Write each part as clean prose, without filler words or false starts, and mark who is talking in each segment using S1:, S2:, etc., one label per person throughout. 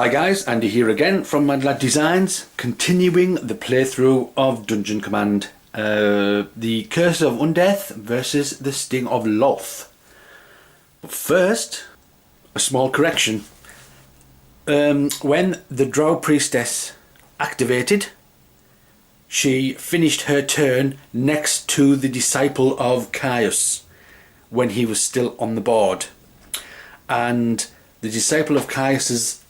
S1: Hi guys, Andy here again from Mad Lad Designs, continuing the playthrough of Dungeon Command. The Curse of Undeath versus the Sting of Lolth. But first, a small correction. When the Drow priestess activated, she finished her turn next to the disciple of Caius when he was still on the board. And the disciple of Caius's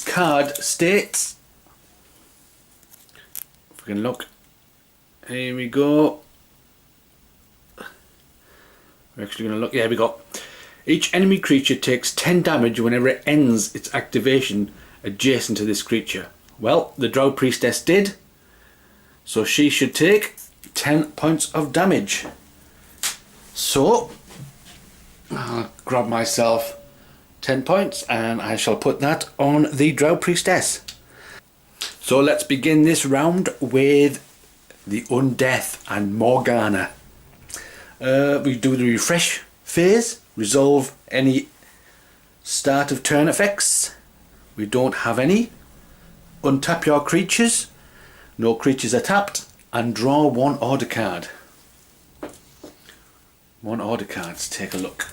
S1: card states, if we can look, here we go, we're actually going to look, yeah, we go. Each enemy creature takes 10 damage whenever it ends its activation adjacent to this creature. Well, the Drow priestess did, so she should take 10 points of damage. So I'll grab myself 10 points and I shall put that on the Drow priestess. So let's begin this round with the Undeath and Morgana. We do the refresh phase, resolve any start of turn effects. We don't have any. Untap your creatures, no creatures are tapped, and draw one order card. One order card, let's take a look.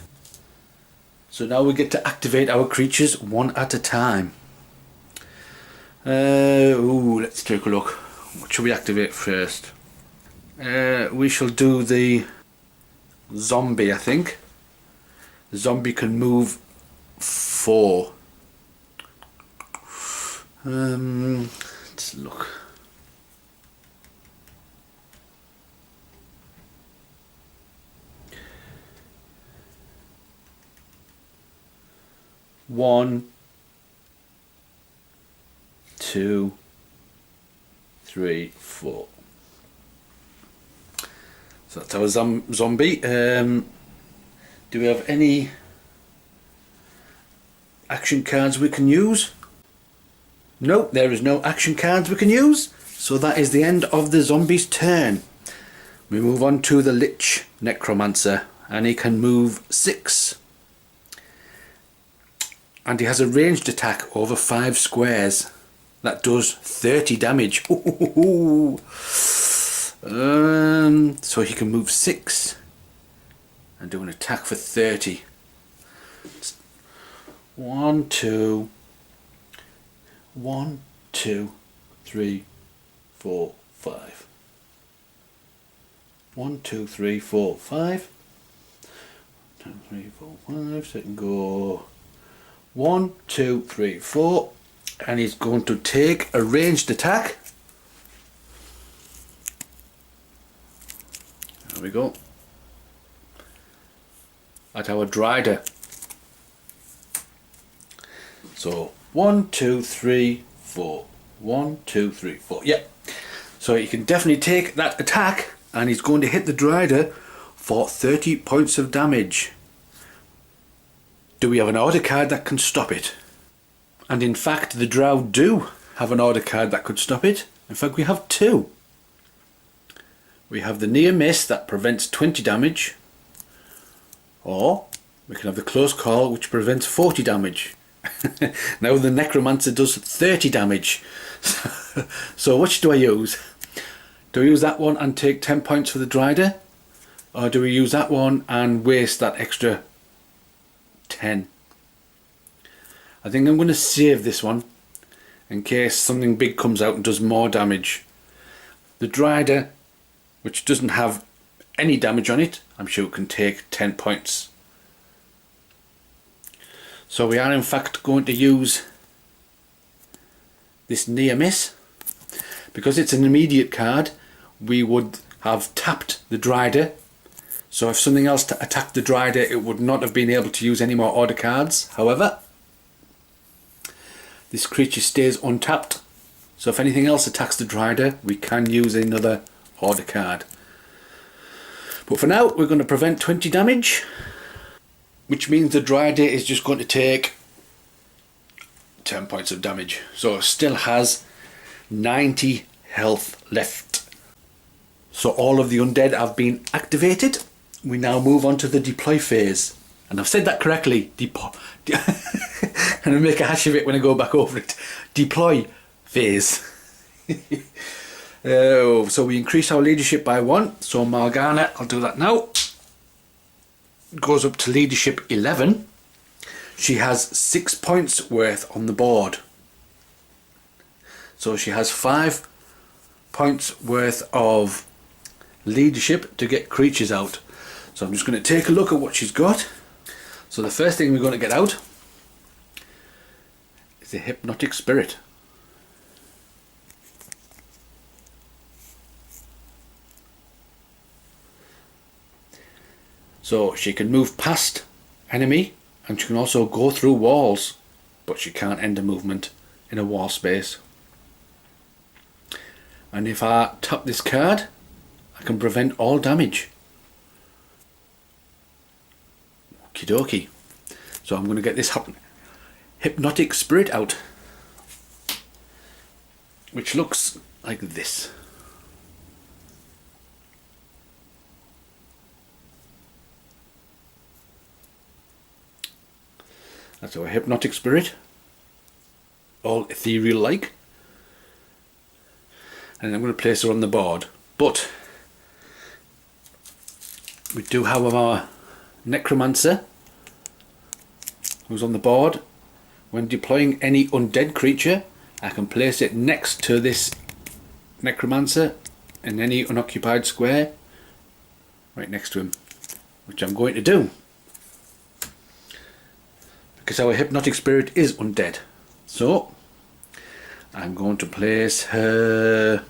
S1: So now we get to activate our creatures one at a time. Let's take a look. What should we activate first? We shall do the zombie, I think. The zombie can move 4. Let's look. One, 2, 3, 4. So that's our zombie. Do we have any action cards we can use? No, there is no action cards we can use. So that is the end of the zombie's turn. We move on to the Lich Necromancer, and he can move 6. And he has a ranged attack over 5 squares. That does 30 damage. So he can move 6 and do an attack for 30. 1, 2, 1, 2, 3, 4, 5. 1, 2, 3, 4, 5. 1, 2, 3, 4, 5. So it can go 1, 2, 3, 4, and he's going to take a ranged attack. There we go. At our Drider. So 1, 2, 3, 4. 1, 2, 3, 4. Yep. So he can definitely take that attack, and he's going to hit the Drider for 30 points of damage. Do we have an order card that can stop it? And in fact, the Drow do have an order card that could stop it. In fact, we have 2. We have the near miss that prevents 20 damage, or we can have the close call which prevents 40 damage. Now the Necromancer does 30 damage. So which do I use? Do we use that one and take 10 points for the Drider? Or do we use that one and waste that extra 10? I think I'm going to save this one in case something big comes out and does more damage. The Drider, which doesn't have any damage on it, I'm sure it can take 10 points. So we are in fact going to use this near miss. Because it's an immediate card, we would have tapped the Drider. So if something else attacked the Drider, it would not have been able to use any more order cards. However, this creature stays untapped. So if anything else attacks the Drider, we can use another order card. But for now, we're going to prevent 20 damage, which means the Drider is just going to take 10 points of damage. So it still has 90 health left. So all of the undead have been activated. We now move on to the deploy phase. And I've said that correctly. And I make a hash of it when I go back over it. Deploy phase. So we increase our leadership by 1. So Morgana, I'll do that now. Goes up to leadership 11. She has 6 points worth on the board. So she has 5 points worth of leadership to get creatures out. So I'm just going to take a look at what she's got. So the first thing we're going to get out is a hypnotic spirit. So she can move past enemy and she can also go through walls, but she can't end a movement in a wall space. And if I tap this card, I can prevent all damage. Okie dokie. So I'm going to get this hypnotic spirit out, which looks like this. That's our hypnotic spirit, all ethereal like. And I'm going to place her on the board, but we do have our necromancer who's on the board. When deploying any undead creature, I can place it next to this necromancer in any unoccupied square, right next to him, which I'm going to do because our hypnotic spirit is undead. So I'm going to place her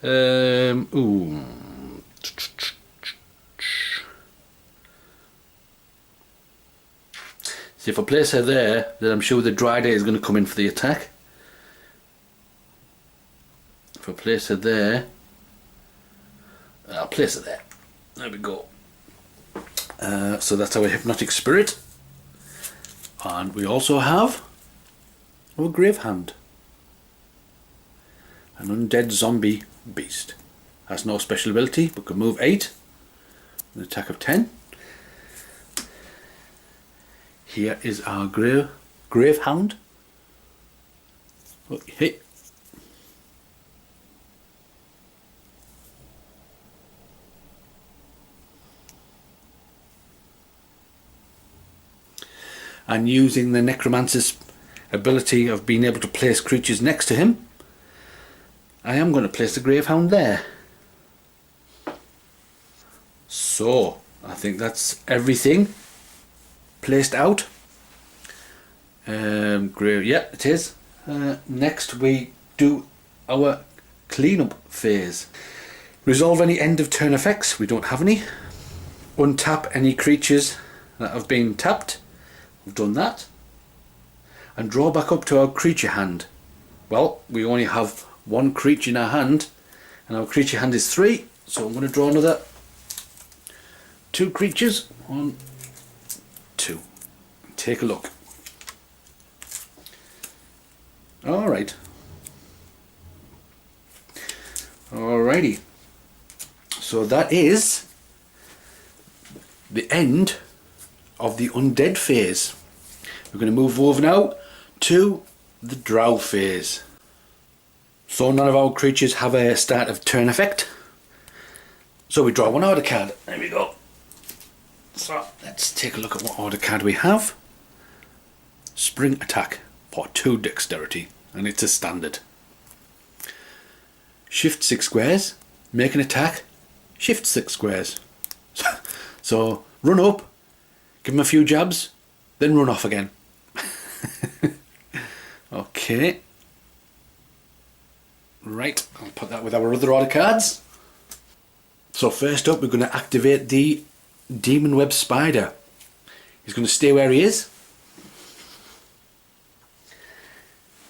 S1: ooh. See, if I place her there, then I'm sure the Drider is going to come in for the attack. If I place her there, I'll place her there. There we go. So that's our hypnotic spirit. And we also have our grave hand. An undead zombie beast. Has no special ability but can move 8. An attack of 10. Here is our grave hound. Oh, hey. And using the necromancer's ability of being able to place creatures next to him, I am going to place the gravehound there. So I think that's everything placed out. Yeah, it is. Next we do our cleanup phase. Resolve any end of turn effects. We don't have any. Untap any creatures that have been tapped. We've done that. And draw back up to our creature hand. Well, we only have one creature in our hand, and our creature hand is 3, so I'm going to draw another 2 creatures. 1, 2. Take a look. Alright. Alrighty. So that is the end of the undead phase. We're going to move over now to the Drow phase. So none of our creatures have a start of turn effect. So we draw one order card. There we go. So let's take a look at what order card we have. Spring attack for 2 dexterity, and it's a standard. Shift 6 squares, make an attack, shift 6 squares. So run up, give him a few jabs, then run off again. Okay. Right, I'll put that with our other order cards. So first up we're going to activate the Demon Web Spider. He's going to stay where he is.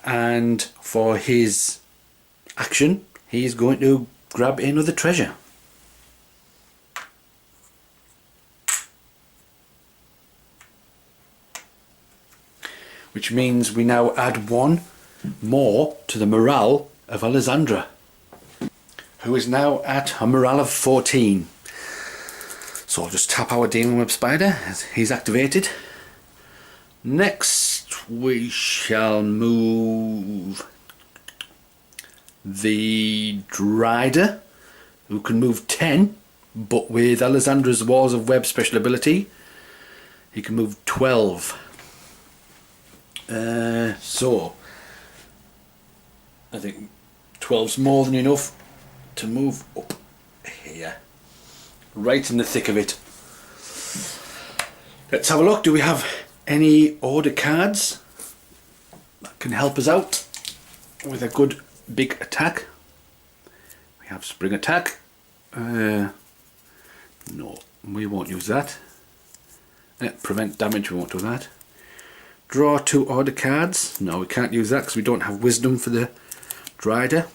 S1: And for his action, he's going to grab another treasure. Which means we now add 1 more to the morale of Alessandra. who is now at a morale of 14. So I'll just tap our Demon Web Spider as he's activated. Next we shall move the Drider, who can move 10, but with Alessandra's Walls of Web special ability he can move 12. So I think 12's more than enough to move up here, right in the thick of it. Let's have a look. Do we have any order cards that can help us out with a good big attack? We have Spring Attack. No, we won't use that. Prevent damage, we won't do that. Draw 2 order cards. No, we can't use that because we don't have Wisdom for the Drider.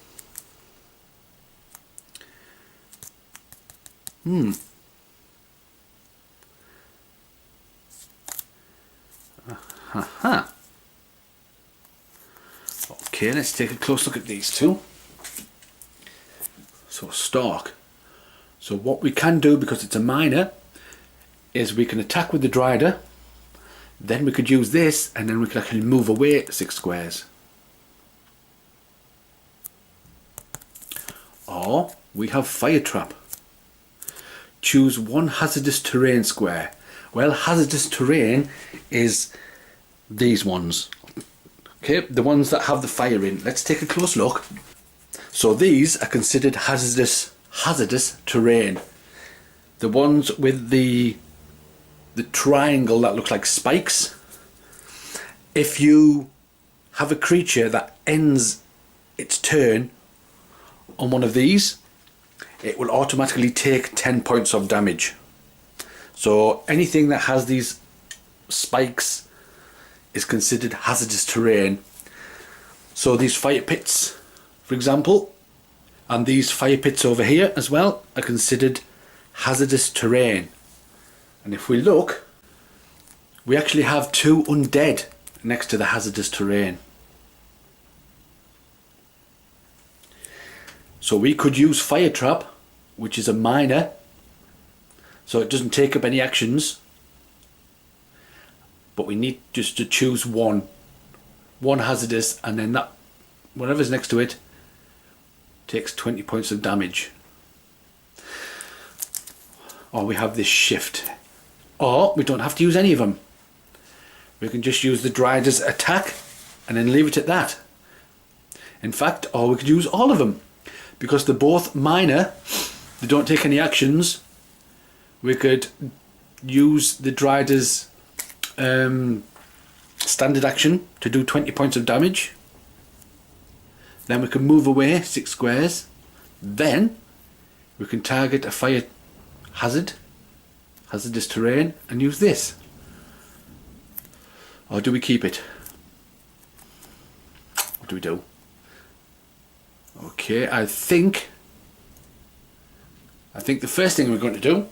S1: Okay, let's take a close look at these two. So Stalk. So what we can do, because it's a minor, is we can attack with the Drider, then we could use this, and then we could actually move away 6 squares. Or we have Fire Trap. Choose 1 hazardous terrain square. Well, hazardous terrain is these ones. Okay, the ones that have the fire in. Let's take a close look. So these are considered hazardous terrain. The ones with the triangle that looks like spikes. If you have a creature that ends its turn on one of these, it will automatically take 10 points of damage. So anything that has these spikes is considered hazardous terrain. So these fire pits, for example, and these fire pits over here as well, are considered hazardous terrain. And if we look, we actually have 2 undead next to the hazardous terrain. So we could use Fire Trap, which is a minor, so it doesn't take up any actions, but we need just to choose one hazardous, and then that whatever's next to it takes 20 points of damage. Or we have this Shift, or we don't have to use any of them. We can just use the Drider's attack and then leave it at that. In fact, or we could use all of them, because they're both minor, they don't take any actions. We could use the Drider's standard action to do 20 points of damage. Then we can move away 6 squares. Then we can target a fire hazardous terrain, and use this. Or do we keep it? What do we do? Okay, I think the first thing we're going to do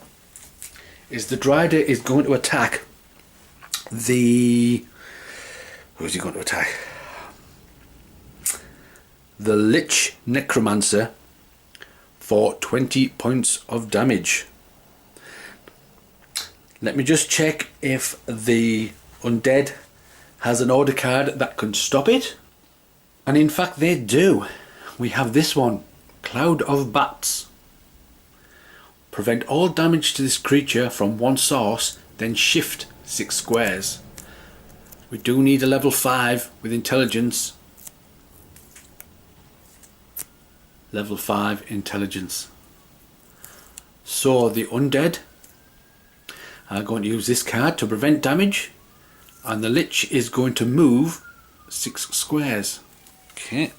S1: is the Drider is going to attack the... Who is he going to attack? The Lich Necromancer for 20 points of damage. Let me just check if the Undead has an order card that can stop it. And in fact they do. We have this one, Cloud of Bats. Prevent all damage to this creature from one source, then shift 6 squares. We do need a level 5 with intelligence. Level 5 intelligence. So the Undead are going to use this card to prevent damage, and the Lich is going to move 6 squares. Okay.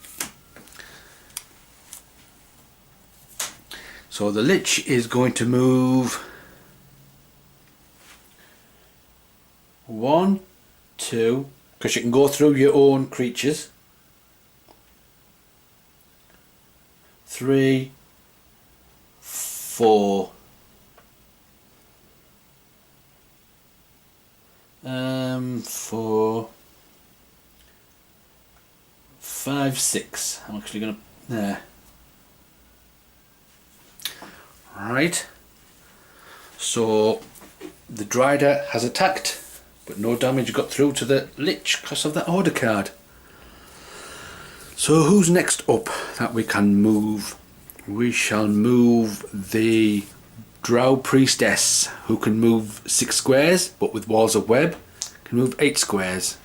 S1: So the Lich is going to move 1, 2, because you can go through your own creatures. 3, 4. 4, 5, 6. I'm actually going to... There. Right. So the Drider has attacked, but no damage got through to the Lich because of that order card. So who's next up that we can move? We shall move the Drow Priestess, who can move 6 squares, but with Walls of Web can move 8 squares.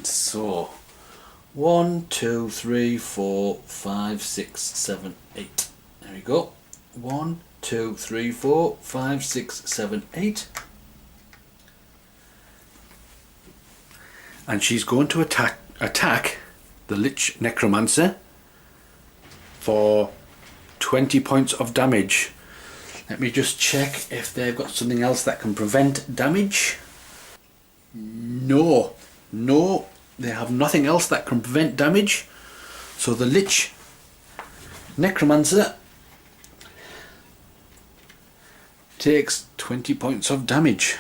S1: So 1, 2, 3, 4, 5, 6, 7, 8. There we go. 1, 2, 3, 4, 5, 6, 7, 8. And she's going to attack the Lich Necromancer for 20 points of damage. Let me just check if they've got something else that can prevent damage. No, they have nothing else that can prevent damage. So the Lich Necromancer takes 20 points of damage.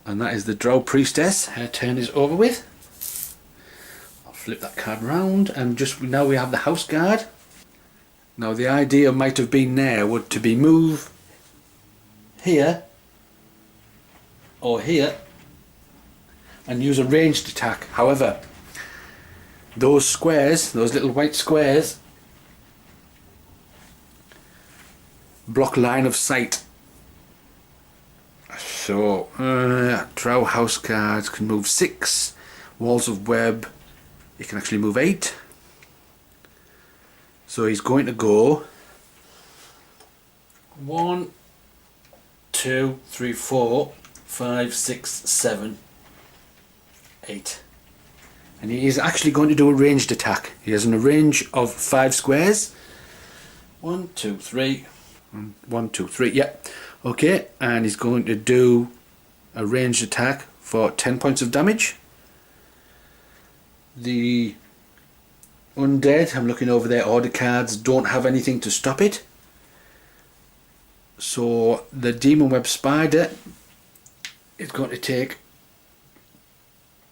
S1: And that is the Drow Priestess. Her turn is over with. I'll flip that card round, and just now we have the House Guard. Now the idea might have been there would to be move here or here and use a ranged attack. However, those squares, those little white squares, block line of sight. So Drow House Guards can move 6, Walls of Web he can actually move 8. So he's going to go 1, 2, 3, 4, 5, 6, 7, 8. And he is actually going to do a ranged attack. He has a range of 5 squares. 1, 2, 3. 1, 2, 3. Yep. Okay. And he's going to do a ranged attack for 10 points of damage. The Undead, I'm looking over their order cards, don't have anything to stop it. So the Demon Web Spider is going to take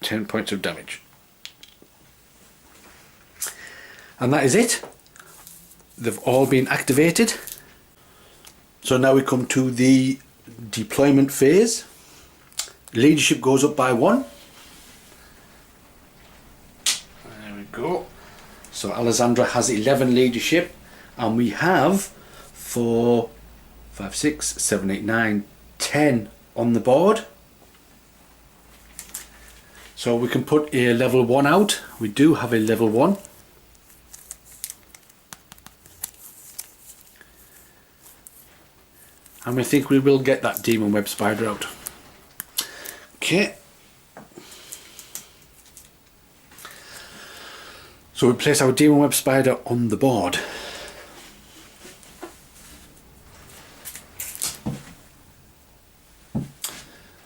S1: 10 points of damage. And that is it. They've all been activated. So now we come to the deployment phase. Leadership goes up by 1. There we go. So Alessandra has 11 leadership, and we have 4, 5, 6, 7, 8, 9, 10 on the board. So we can put a level 1 out. We do have a level 1. And we think we will get that Demon Web Spider out. Okay. So we place our Demon Web Spider on the board.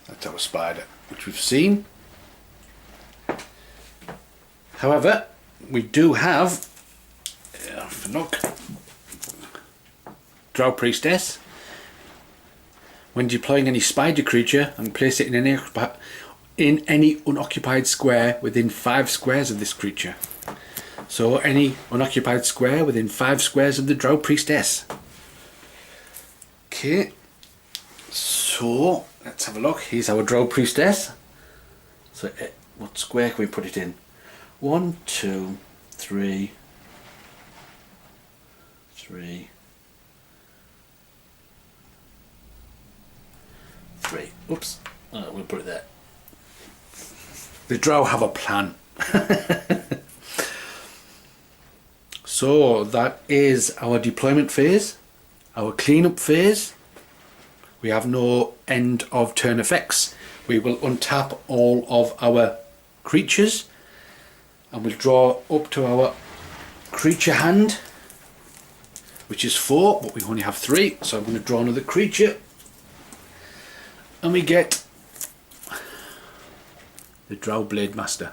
S1: That's our spider, which we've seen. However, we do have Drow Priestess. When deploying any spider creature, and place it in any unoccupied square within 5 squares of this creature. So any unoccupied square within 5 squares of the Drow Priestess. Okay, so let's have a look. Here's our Drow Priestess. So what square can we put it in? 1, 2, 3, 3. Oops, we'll put it there. The Drow have a plan. So that is our deployment phase, our cleanup phase. We have no end of turn effects. We will untap all of our creatures and we'll draw up to our creature hand, which is 4, but we only have 3. So I'm going to draw another creature. And we get the Drow Blade Master.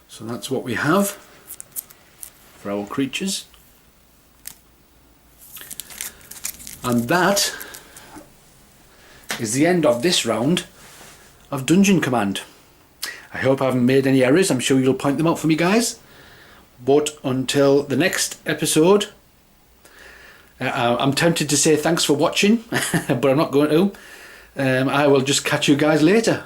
S1: So that's what we have for our creatures. And that is the end of this round of Dungeon Command. I hope I haven't made any errors. I'm sure you'll point them out for me, guys. But until the next episode, I'm tempted to say thanks for watching, but I'm not going to. I will just catch you guys later.